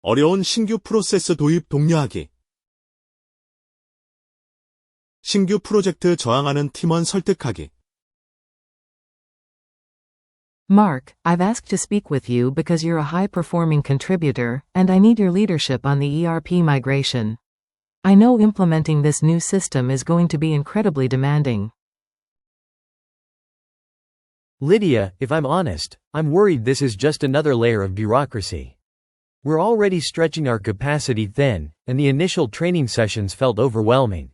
어려운 신규 프로세스 도입 독려하기. 신규 프로젝트 저항하는 팀원 설득하기. Mark, I've asked to speak with you because you're a high-performing contributor, and I need your leadership on the ERP migration. I know implementing this new system is going to be incredibly demanding. Lydia, if I'm honest, I'm worried this is just another layer of bureaucracy. We're already stretching our capacity thin, and the initial training sessions felt overwhelming.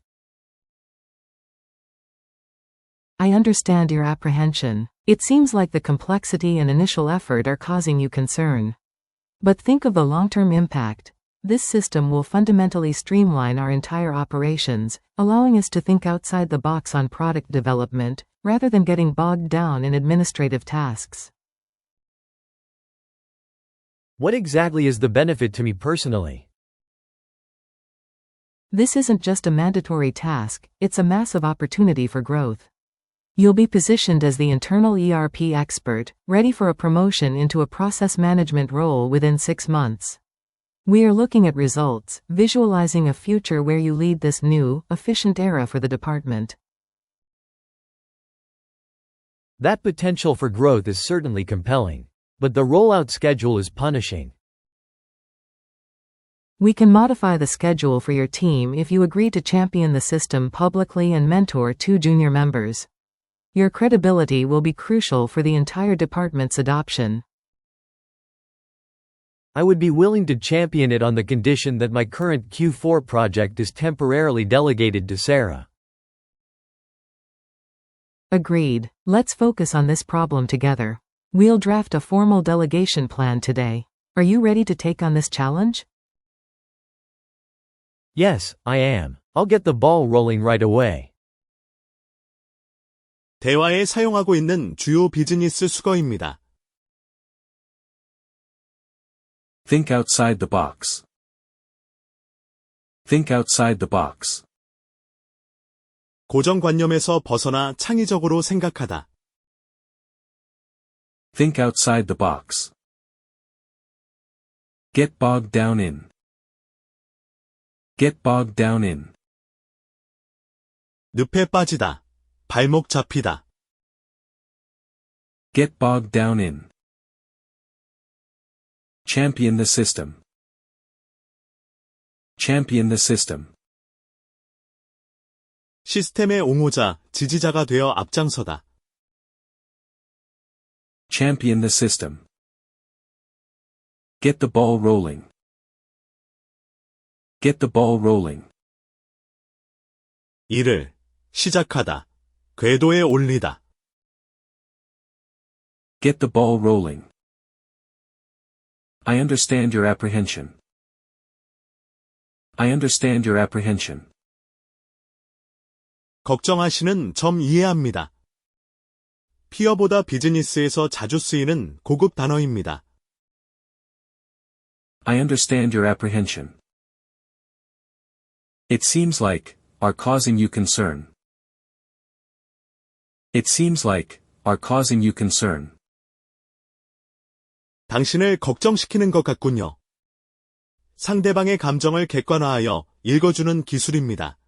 I understand your apprehension. It seems like the complexity and initial effort are causing you concern. But think of the long-term impact. This system will fundamentally streamline our entire operations, allowing us to think outside the box on product development, rather than getting bogged down in administrative tasks. What exactly is the benefit to me personally? This isn't just a mandatory task, it's a massive opportunity for growth. You'll be positioned as the internal ERP expert, ready for a promotion into a process management role within 6 months. We are looking at results, visualizing a future where you lead this new, efficient era for the department. That potential for growth is certainly compelling. But the rollout schedule is punishing. We can modify the schedule for your team if you agree to champion the system publicly and mentor 2 junior members. Your credibility will be crucial for the entire department's adoption. I would be willing to champion it on the condition that my current Q4 project is temporarily delegated to Sarah. Agreed. Let's focus on this problem together. We'll draft a formal delegation plan today. Are you ready to take on this challenge? Yes, I am. I'll get the ball rolling right away. 대화에 사용하고 있는 주요 비즈니스 수거입니다. Think outside the box. Think outside the box. 고정관념에서 벗어나 창의적으로 생각하다. Think outside the box. Get bogged down in. Get bogged down in. 늪에 빠지다. 발목 잡히다. Get bogged down in. Champion the system. Champion the system. 시스템의 옹호자, 지지자가 되어 앞장서다. Champion the system. Get the ball rolling. Get the ball rolling. 일을 시작하다. 궤도에 올리다. Get the ball rolling. I understand your apprehension. I understand your apprehension. 걱정하시는 점 이해합니다. 피어보다 비즈니스에서 자주 쓰이는 고급 단어입니다. I understand your apprehension. It seems like, are causing you concern. It seems like, are causing you concern. 당신을 걱정시키는 것 같군요. 상대방의 감정을 객관화하여 읽어주는 기술입니다.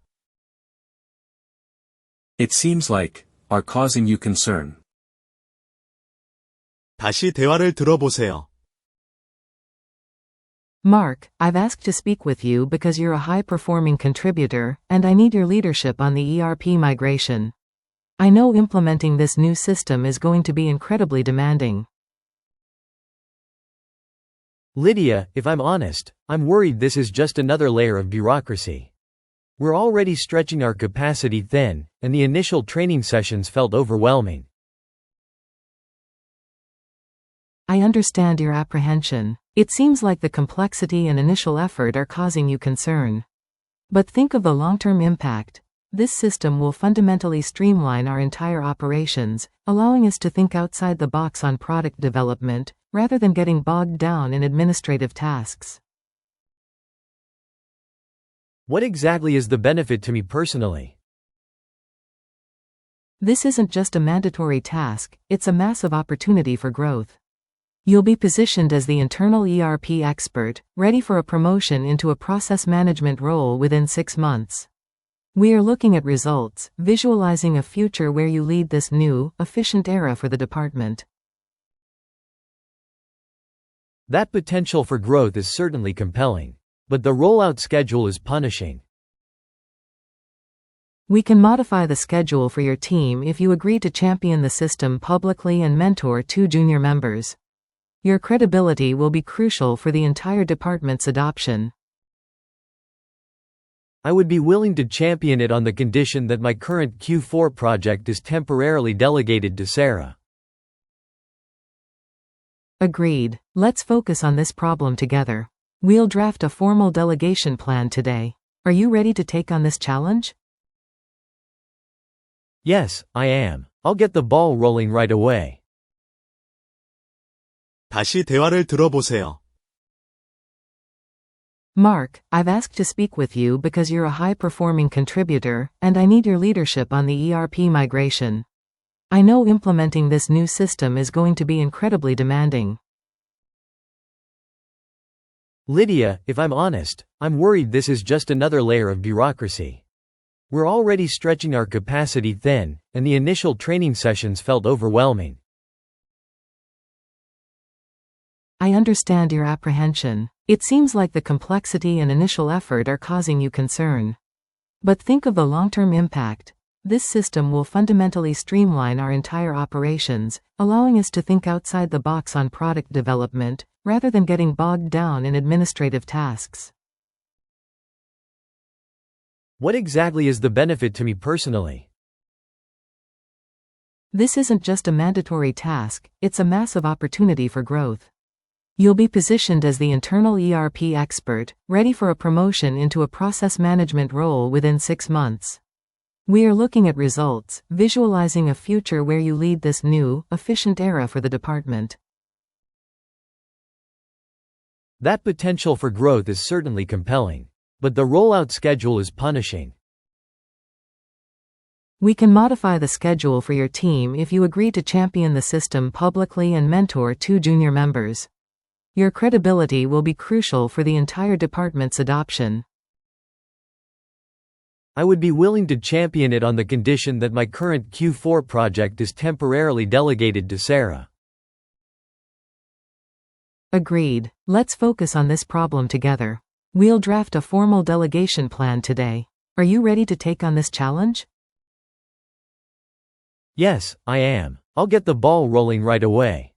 It seems like, are causing you concern. 다시 대화를 들어보세요. Mark, I've asked to speak with you because you're a high-performing contributor, and I need your leadership on the ERP migration. I know implementing this new system is going to be incredibly demanding. Lydia, if I'm honest, I'm worried this is just another layer of bureaucracy. We're already stretching our capacity thin, and the initial training sessions felt overwhelming. I understand your apprehension. It seems like the complexity and initial effort are causing you concern. But think of the long-term impact. This system will fundamentally streamline our entire operations, allowing us to think outside the box on product development, rather than getting bogged down in administrative tasks. What exactly is the benefit to me personally? This isn't just a mandatory task, it's a massive opportunity for growth. You'll be positioned as the internal ERP expert, ready for a promotion into a process management role within 6 months. We are looking at results, visualizing a future where you lead this new, efficient era for the department. That potential for growth is certainly compelling. But the rollout schedule is punishing. We can modify the schedule for your team if you agree to champion the system publicly and mentor 2 junior members. Your credibility will be crucial for the entire department's adoption. I would be willing to champion it on the condition that my current Q4 project is temporarily delegated to Sarah. Agreed. Let's focus on this problem together. We'll draft a formal delegation plan today. Are you ready to take on this challenge? Yes, I am. I'll get the ball rolling right away. 다시 대화를 들어보세요. Mark, I've asked to speak with you because you're a high-performing contributor, and I need your leadership on the ERP migration. I know implementing this new system is going to be incredibly demanding. Lydia, if I'm honest, I'm worried this is just another layer of bureaucracy. We're already stretching our capacity thin, and the initial training sessions felt overwhelming. I understand your apprehension. It seems like the complexity and initial effort are causing you concern. But think of the long-term impact. This system will fundamentally streamline our entire operations, allowing us to think outside the box on product development, rather than getting bogged down in administrative tasks. What exactly is the benefit to me personally? This isn't just a mandatory task, it's a massive opportunity for growth. You'll be positioned as the internal ERP expert, ready for a promotion into a process management role within 6 months. We are looking at results, visualizing a future where you lead this new, efficient era for the department. That potential for growth is certainly compelling. But the rollout schedule is punishing. We can modify the schedule for your team if you agree to champion the system publicly and mentor 2 junior members. Your credibility will be crucial for the entire department's adoption. I would be willing to champion it on the condition that my current Q4 project is temporarily delegated to Sarah. Agreed. Let's focus on this problem together. We'll draft a formal delegation plan today. Are you ready to take on this challenge? Yes, I am. I'll get the ball rolling right away.